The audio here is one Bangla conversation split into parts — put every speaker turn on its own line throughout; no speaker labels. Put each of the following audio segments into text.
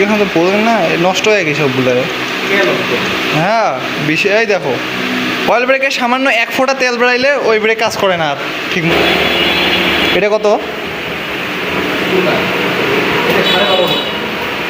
এখন তো বলবেন না নষ্ট হয়ে গেছে সবগুলো। হ্যাঁ বিষয় দেখো, অয়েল ব্রেকে সামান্য 1 ফোঁটা তেল বেড়াইলে ওই ব্রেক কাজ করে না আর ঠিক মতো। এটা কত?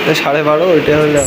12.5। ওইটা হলে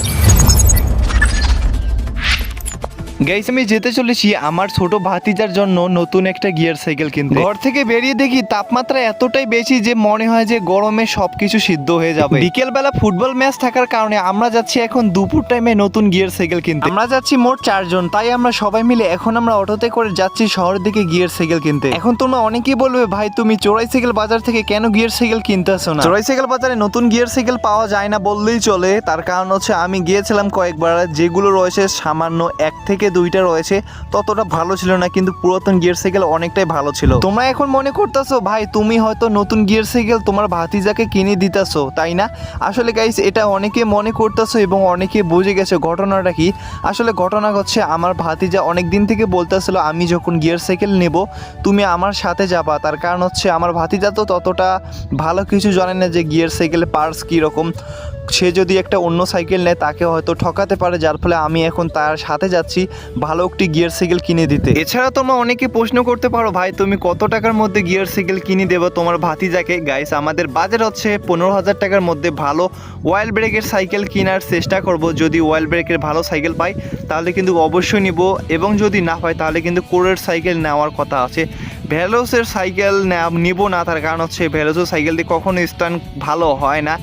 গাইস আমি যেতে চলেছি আমার ছোট ভাতিজার জন্য নতুন একটা গিয়ার সাইকেল কিনতে। ঘর থেকে বেরিয়ে দেখি তাপমাত্রা এতটাই বেশি যে মনে হয় যে গরমে সবকিছু সিদ্ধ হয়ে যাবে। বিকেলবেলা ফুটবল ম্যাচ থাকার কারণে আমরা যাচ্ছি এখন দুপুর টাইমে নতুন গিয়ার সাইকেল কিনতে। আমরা যাচ্ছি মোট 4 জন, তাই আমরা সবাই মিলে এখন আমরা অটোতে করে যাচ্ছি শহরের দিকে গিয়ার সাইকেল কিনতে। এখন তোমরা অনেকেই বলবে ভাই তুমি চোরাই সাইকেল বাজার থেকে কেন গিয়ার সাইকেল কিনতে আসো না? চোরাই সাইকেল বাজারে নতুন গিয়ার সাইকেল পাওয়া যায় না বললেই চলে। তার কারণ হচ্ছে আমি গিয়েছিলাম কয়েকবার, যেগুলো রয়েছে সামান্য 1 থেকে 2টা রয়েছে, ততটা ভালো ছিল না, কিন্তু পুরাতন গিয়ার সাইকেল অনেকটাই ভালো ছিল। তোমরা এখন মনে করতেছো ভাই তুমি হয়তো নতুন গিয়ার সাইকেল তোমার ভাতিজাকে কিনে দিতেছো, তাই না? আসলে গাইস এটা অনেকে মনে করতেছো এবং অনেকে বুঝে গেছে ঘটনাটা কি। আসলে ঘটনা হচ্ছে আমার ভাতিজা অনেক দিন থেকে বলতেছিল আমি যখন গিয়ার সাইকেল নেব তুমি আমার সাথে যাবা। তার কারণ হচ্ছে আমার ভাতিজা তো ততটা ভালো কিছু জানে না যে গিয়ার সাইকেলের পার্টস কীরকম। সে যদি একটা অন্য সাইকেল নেয় তাকে হয়তো ঠকাতে পারে, যার ফলে আমি এখন তার সাথে যাচ্ছি ভালো একটি গিয়ার সাইকেল কিনে দিতে। এছাড়া তোমরা অনেকে প্রশ্ন করতে পারো ভাই তুমি কত টাকার মধ্যে গিয়ার সাইকেল কিনে দেবো তোমার ভাতিজাকে? গাইস আমাদের বাজেট হচ্ছে 15,000 টাকার মধ্যে ভালো অয়েল ব্রেকের সাইকেল কেনার চেষ্টা করব। যদি অয়েল ব্রেকের ভালো সাইকেল পাই তাহলে কিন্তু অবশ্যই নিব, এবং যদি না পাই তাহলে কিন্তু কোরের সাইকেল নেওয়ার কথা আছে। ভ্যালোসের সাইকেল নিব না, তার কারণ হচ্ছে ভ্যালোসের সাইকেল দিয়ে কখনো স্ট্যান্ড ভালো হয় না।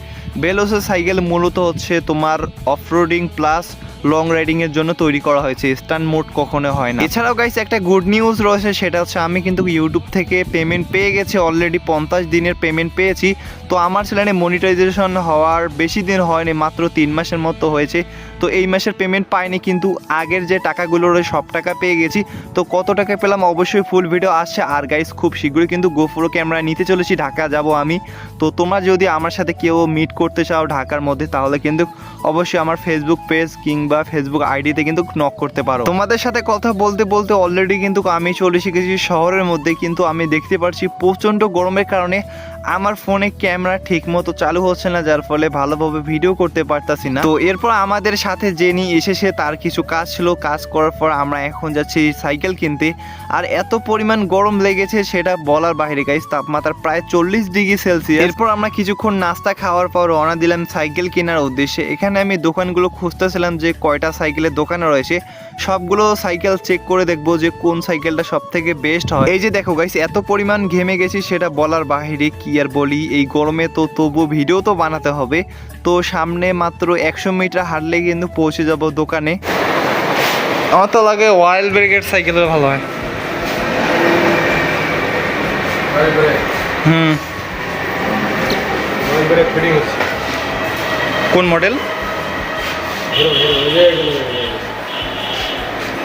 ভেলোসের সাইকেল মূলত হচ্ছে তোমার অফরোডিং প্লাস লং রাইডিংয়ের জন্য তৈরি করা হয়েছে, স্ট্যান্ড মোড কখনো হয় না। এছাড়াও গাইস একটা গুড নিউজ রয়েছে, সেটা হচ্ছে আমি কিন্তু ইউটিউব থেকে পেমেন্ট পেয়ে গেছি অলরেডি। 50 দিনের পেমেন্ট পেয়েছি। তো আমার চ্যানেলে মনিটাইজেশন হওয়ার বেশি দিন হয়নি, মাত্র 3 মাসের মতো হয়েছে। তো এই মাসের পেমেন্ট পাইনি, কিন্তু আগের যে টাকাগুলো রয়েছে সব টাকা পেয়ে গেছি। তো কত টাকা পেলাম অবশ্যই ফুল ভিডিও আসছে। আর গাইস খুব শীঘ্রই কিন্তু গোপ্রো ক্যামেরা নিতে চলেছি, ঢাকা যাব আমি। তো তোমরা যদি আমার সাথে কেউ মিট করতে চাও ঢাকার মধ্যে তাহলে কিন্তু অবশ্যই আমার ফেসবুক পেজ কিংবা ফেসবুক আইডিতে কিন্তু নক করতে পারো। তোমাদের সাথে কথা বলতে বলতে অলরেডি কিন্তু আমি চলে এসে গেছি শহরের মধ্যে, কিন্তু আমি দেখতে পাচ্ছি প্রচণ্ড গরমের কারণে আমার ফোনে ক্যামেরা ঠিক মতো চালু হচ্ছে না, যার ফলে ভালোভাবে ভিডিও করতে পারতাছি না। তো এরপর আমাদের সাথে জেনি এসেছে, তার কিছু কাজ ছিল, কাজ করার পর আমরা এখন যাচ্ছি সাইকেল কিনতে। আর এত পরিমাণ গরম লেগেছে সেটা বলার বাইরে গাইস, তাপমাত্রা প্রায় 40 ডিগ্রি সেলসিয়াস। এরপর আমরা কিছুক্ষণ নাস্তা খাওয়ার পর রওনা দিলাম সাইকেল কেনার উদ্দেশ্যে। এখানে আমি দোকানগুলো খুঁজতেছিলাম যে কয়টা সাইকেলের দোকান রয়েছে, সবগুলো সাইকেল চেক করে দেখবো যে কোন সাইকেলটা সব থেকে বেস্ট হয়। এই যে দেখো গাইস এত পরিমাণ ঘেমে গেছি সেটা বলার বাইরে, কি আর বলি, এই গরমে তো তবু ভিডিও তো বানাতে হবে। তো সামনে মাত্র 100 মিটার হাঁটলে কিন্তু পৌঁছে যাব দোকানে। আমার তো লাগে অয়েল ব্রেকের সাইকেল ভালো হয়। কোন মডেল?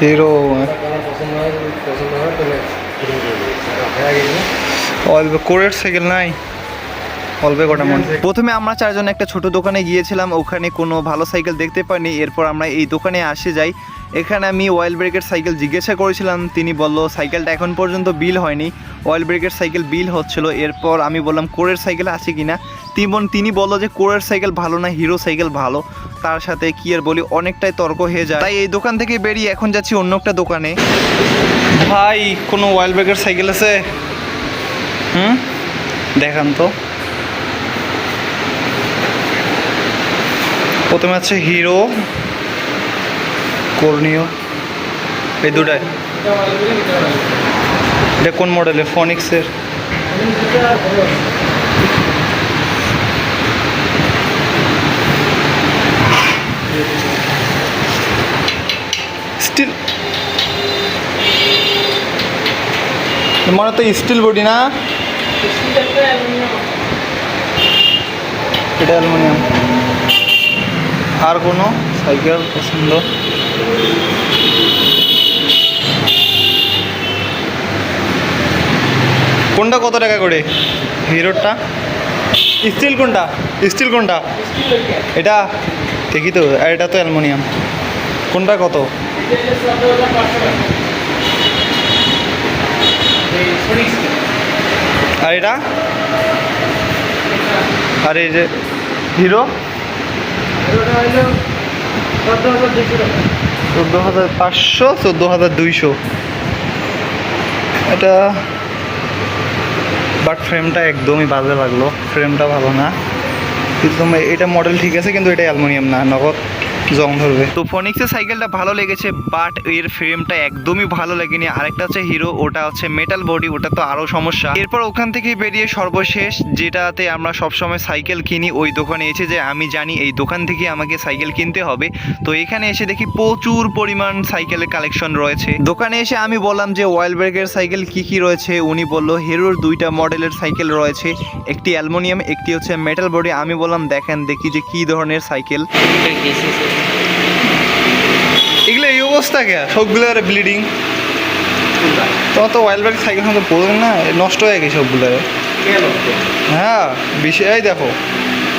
হিরো। কোরের সাইকেল নাই অল্পে কটা মন। প্রথমে আমরা 4 জন একটা ছোট দোকানে গিয়েছিলাম, ওখানে কোনো ভালো সাইকেল দেখতে পাইনি। এরপর আমরা এই দোকানে আসে যাই। এখানে আমি অয়েল ব্রেকের সাইকেল জিজ্ঞাসা করেছিলাম, তিনি বলল সাইকেলটা এখন পর্যন্ত বিল হয়নি, অয়েল ব্রেকের সাইকেল বিল হচ্ছিল। এরপর আমি বললাম কোরের সাইকেল আছে কিনা, তিনি বললো যে কোরের সাইকেল ভালো না, হিরো সাইকেল ভালো। তার সাথে কি আর বলি অনেকটাই তর্ক হয়ে যায়, তাই এই দোকান থেকে বেরিয়ে এখন যাচ্ছি অন্য একটা দোকানে। ভাই কোনো অয়েল ব্রেকের সাইকেল আছে? দেখান তো। প্রথমে আছে হিরো, কর্নিও, এই দুটাই। এটা কোন মডেলের? ফনিক্সের। স্টিল মনে তো স্টিল বডি না, এটা অ্যালুমিনিয়াম। আর কোনো সাইকেল পছন্দ? কোনটা কত টাকা করে? হিরোটা? স্টিল কোনটা? স্টিল কোনটা? এটা দেখি তো। আর এটা তো অ্যালুমিনিয়াম। কোনটা কত? আর এটা? আর এই যে হিরো 14,500, 14,200 এটা। বাট ফ্রেমটা একদমই বাজে লাগলো, ফ্রেমটা ভালো না। কিন্তু এটা মডেল ঠিক আছে, কিন্তু এটা অ্যালুমিনিয়াম না, নগদ জং ধরবে। তো ফোনিক্সের সাইকেলটা ভালো লেগেছে, বাট এর ফ্রেমটা একদমই ভালো লাগেনি। আরেকটা হচ্ছে হিরো, ওটা হচ্ছে মেটাল বডি, ওটা তো আরও সমস্যা। এরপর ওখান থেকে বেরিয়ে সর্বশেষ যেটাতে আমরা সবসময় সাইকেল কিনি, ওই দোকানে এসে যে আমি জানি এই দোকান থেকে আমাকে সাইকেল কিনতে হবে, তো এখানে এসে দেখি প্রচুর পরিমাণ সাইকেলের কালেকশন রয়েছে। দোকানে এসে আমি বললাম যে ওয়াইল্ড ব্রেকের সাইকেল কি কি রয়েছে, উনি বলল হিরোর 2টা মডেলের সাইকেল রয়েছে, একটি অ্যালুমিনিয়াম, একটি হচ্ছে মেটাল বডি। আমি বললাম দেখেন দেখি যে কি ধরনের সাইকেল। এগুলো এই অবস্থা কে সবগুলো ব্লিডিং। তোমার তো ওয়াইল্ড ব্রেক সাইকেল তো পড়বে না, নষ্ট হয়ে গেছে সবগুলো। হ্যাঁ বিষয় দেখো,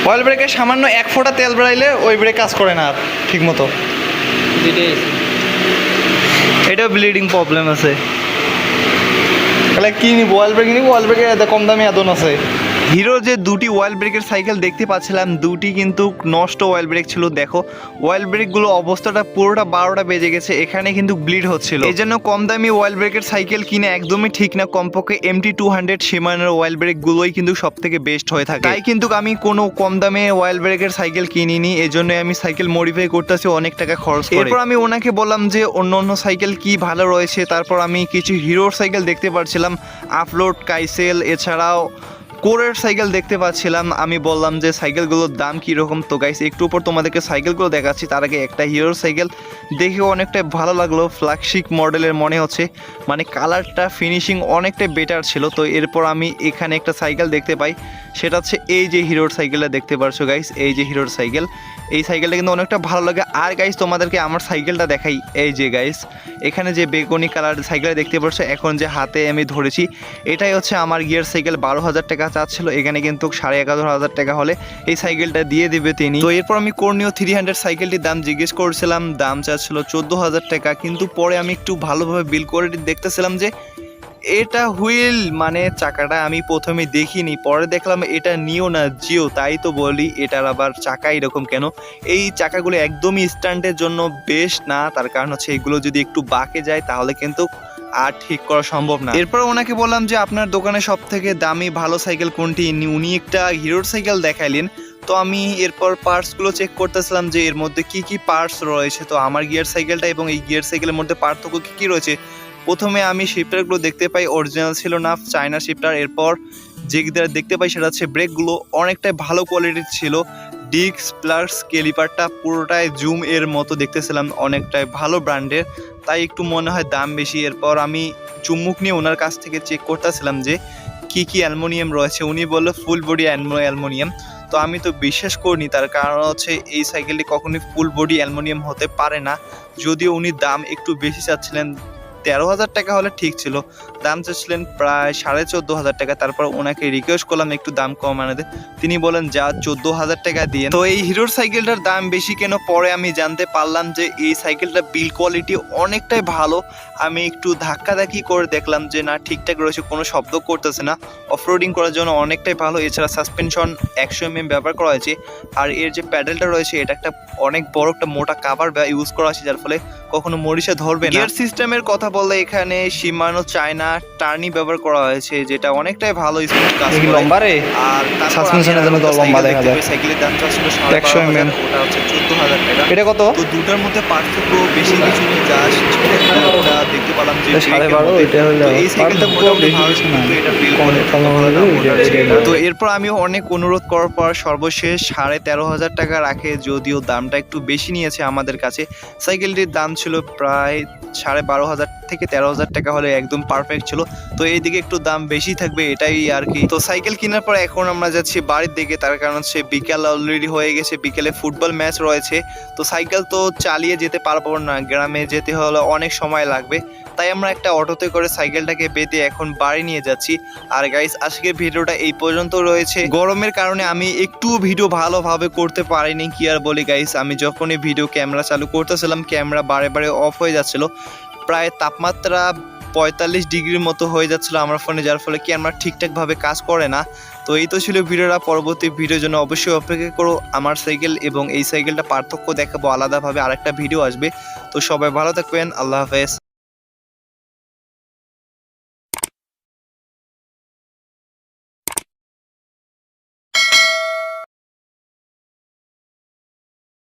ওয়াইল্ড ব্রেকে সামান্য 1 ফোঁটা তেল বেড়াইলে ওই ব্রেক কাজ করে না আর ঠিক মতো। এটাও ব্লিডিং প্রবলেম আছে। তাহলে কি নিবো? ওয়াইল্ড ব্রেক নিবো, ওয়াইল্ড ব্রেকের এত কম দামে অ্যাডন আছে। হিরোর যে 2টি ওয়াইল্ড ব্রেকের সাইকেল দেখতে পাচ্ছিলাম, 2টি কিন্তু নষ্ট ওয়াইল্ড ব্রেক ছিল। দেখো ওয়াইল্ড ব্রেকগুলো অবস্থাটা পুরোটা 12টা বেজে গেছে, এখানে কিন্তু ব্লিড হচ্ছিল। এই জন্য কম দামি ওয়াইল্ড ব্রেকের সাইকেল কিনে একদমই ঠিক না। কমপক্ষে MT200 সীমানের ওয়াইল্ড ব্রেকগুলোই কিন্তু সব থেকে বেস্ট হয়ে থাকে। তাই কিন্তু আমি কোনো কম দামে ওয়াইল্ড ব্রেকের সাইকেল কিনিনি, এই জন্য আমি সাইকেল মডিফাই করতেছি অনেক টাকা খরচ করে। এরপর আমি ওনাকে বললাম যে অন্য অন্য সাইকেল কি ভালো রয়েছে। তারপর আমি কিছু হিরোর সাইকেল দেখতে পাচ্ছিলাম, আপলোড, কাইসেল, এছাড়াও কোরের সাইকেল দেখতে পাচ্ছিলাম। আমি বললাম যে সাইকেলগুলোর দাম কীরকম। তো গাইস একটু উপর তোমাদেরকে সাইকেলগুলো দেখাচ্ছি, তার আগে একটা হিরোর সাইকেল দেখে অনেকটাই ভালো লাগলো, ফ্ল্যাগশিপ মডেলের মনে হচ্ছে, মানে কালারটা ফিনিশিং অনেকটাই বেটার ছিল। তো এরপর আমি এখানে একটা সাইকেল দেখতে পাই, সেটা হচ্ছে এই যে হিরোর সাইকেলটা দেখতে পারছো গাইস, এই যে হিরোর সাইকেল। এই সাইকেলটা কিন্তু অনেকটা ভালো লাগে। আর গাইস তোমাদেরকে আমার সাইকেলটা দেখাই, এই যে গাইস এখানে যে বেগুনি কালার সাইকেল দেখতে পাচ্ছ, এখন যে হাতে আমি ধরেছি, এটাই হচ্ছে আমার গিয়ার সাইকেল। 12,000 টাকা চাচ্ছিল, এখানে কিন্তু 11,500 টাকা হলে এই সাইকেলটা দিয়ে দিবে তিনি। তো এরপর আমি কর্নিও 300 সাইকেলটির দাম জিজ্ঞেস করছিলাম, দাম চাচ্ছিল 14,000 টাকা। কিন্তু পরে আমি একটু ভালোভাবে বিল করে দেখতেছিলাম যে এটা হুইল মানে চাকাটা আমি প্রথমে দেখিনি, পরে দেখলাম এটা নিও না জিও। তাই তো বলি এটার আবার চাকা এরকম কেন। এই চাকাগুলো একদমই স্ট্যান্ডের জন্য বেস্ট না, তার কারণ হচ্ছে এগুলো যদি একটু বাঁকে যায় তাহলে কিন্তু আর ঠিক করা সম্ভব না। এরপর ওনাকে বললাম যে আপনার দোকানে সব থেকে দামি ভালো সাইকেল কোনটি। উনি একটা হিরোর সাইকেল দেখাইলেন। তো আমি এরপর পার্টসগুলো চেক করতেছিলাম যে এর মধ্যে কি কি পার্টস রয়েছে। তো আমার গিয়ার সাইকেলটা এবং এই গিয়ার সাইকেলের মধ্যে পার্থক্য কী কী রয়েছে। প্রথমে আমি শিফটারগুলো দেখতে পাই, অরিজিনাল ছিল না, চায়না শিফটার। এরপর যে দেখতে পাই সেটা হচ্ছে ব্রেকগুলো অনেকটাই ভালো কোয়ালিটির ছিল। ডিস্ক প্লাস ক্যালিপারটা পুরোটাই জুম এর মতো দেখতেছিলাম, অনেকটাই ভালো ব্র্যান্ডের, তাই একটু মনে হয় দাম বেশি। এরপর আমি চুম্বুক নিয়ে ওনার কাছ থেকে চেক করতেছিলাম যে কি কি অ্যালুমিনিয়াম রয়েছে। উনি বললো ফুল বডি অ্যালুমিনিয়াম। তো আমি তো বিশ্বাস করিনি, তার কারণ হচ্ছে এই সাইকেলটি কখনোই ফুল বডি অ্যালুমিনিয়াম হতে পারে না। যদিও উনি দাম একটু বেশি চাচ্ছিলেন, 13,000 টাকা হলে ঠিক ছিল, দাম চাচ্ছিলেন প্রায় 14,500 টাকা। তারপর ওনাকে রিকোয়েস্ট করলাম একটু দাম কমানোতে, তিনি বলেন যা 14,000 টাকা দিয়ে। তো এই হিরোর সাইকেলটার দাম বেশি কেন, পরে আমি জানতে পারলাম যে এই সাইকেলটা বিল কোয়ালিটি অনেকটাই ভালো। আমি একটু ধাক্কাধাক্কি করে দেখলাম যে না ঠিকঠাক রয়েছে, কোনো শব্দ করতেছে না, অফরোডিং করার জন্য অনেকটাই ভালো। এছাড়া সাসপেনশন 100 mm ব্যবহার করা হয়েছে। আর এর যে প্যাডেলটা রয়েছে এটা একটা অনেক বড় একটা মোটা কাভার ইউজ করা হয়েছে, যার ফলে কখনো মরিচা ধরবে না। গিয়ার সিস্টেমের কথা বললে এখানে শিমানো চায়না টার্নি ব্যবহার করা হয়েছে, যেটা অনেকটাই ভালো স্মুথ কাজ করে। আর সাসপেনশনের জন্য তো লম্বা দেখা যায়। সাইকেলের দাম ছিল 100 mm, ওটা হচ্ছে 14,000 টাকা। এটা কত? তো দুটার মধ্যে পার্থক্য বেশি কিছু নেই, জাস্ট এটা দেখতে পেলাম যে 12.5 এটা হলো এই সাইকেলটা মোটামুটি ভালো ছিল, কিন্তু এটা বিল করে। তো এরপর আমি অনেক অনুরোধ করার পর সর্বশেষ 13,500 টাকা রাখে, যদিও দামটা একটু বেশি নিয়েছে আমাদের কাছে। সাইকেলটির দাম ছিল প্রায় 12,500 থেকে 13,000 টাকা হলে একদম পারফেক্ট ছিল। তো এইদিকে একটু দাম বেশি থাকবে এটাই আর কি। তো সাইকেল কেনার পর এখন আমরা যাচ্ছি বাড়ির দিকে, তার কারণ হচ্ছে বিকেল অলরেডি হয়ে গেছে, বিকেলে ফুটবল ম্যাচ রয়েছে। তো সাইকেল তো চালিয়ে যেতে পারবো না, গ্রামে যেতে হলে অনেক সময় লাগবে, তাই আমরা একটা অটোতে করে সাইকেলটাকে বেঁধে এখন বাড়ি নিয়ে যাচ্ছি। আর গাইস আজকের ভিডিওটা এই পর্যন্ত রয়েছে। গরমের কারণে আমি একটু ভিডিও ভালোভাবে করতে পারিনি, কি আর বলি গাইস। আমি যখনই ভিডিও ক্যামেরা চালু করতেছিলাম ক্যামেরা বারে বারে অফ হয়ে যাচ্ছিল, প্রায় তাপমাত্রা 45 ডিগ্রির মতো হয়ে যাচ্ছিলো আমার ফোনে, যার ফলে ক্যামেরা ঠিকঠাকভাবে কাজ করে না। তো এই তো ছিল ভিডিওটা, পরবর্তী ভিডিওর জন্য অবশ্যই অপেক্ষা করো। আমার সাইকেল এবং এই সাইকেলটা পার্থক্য দেখাবো আলাদাভাবে, আরেকটা ভিডিও আসবে। তো সবাই ভালো থাকবেন, আল্লাহ হাফেজ।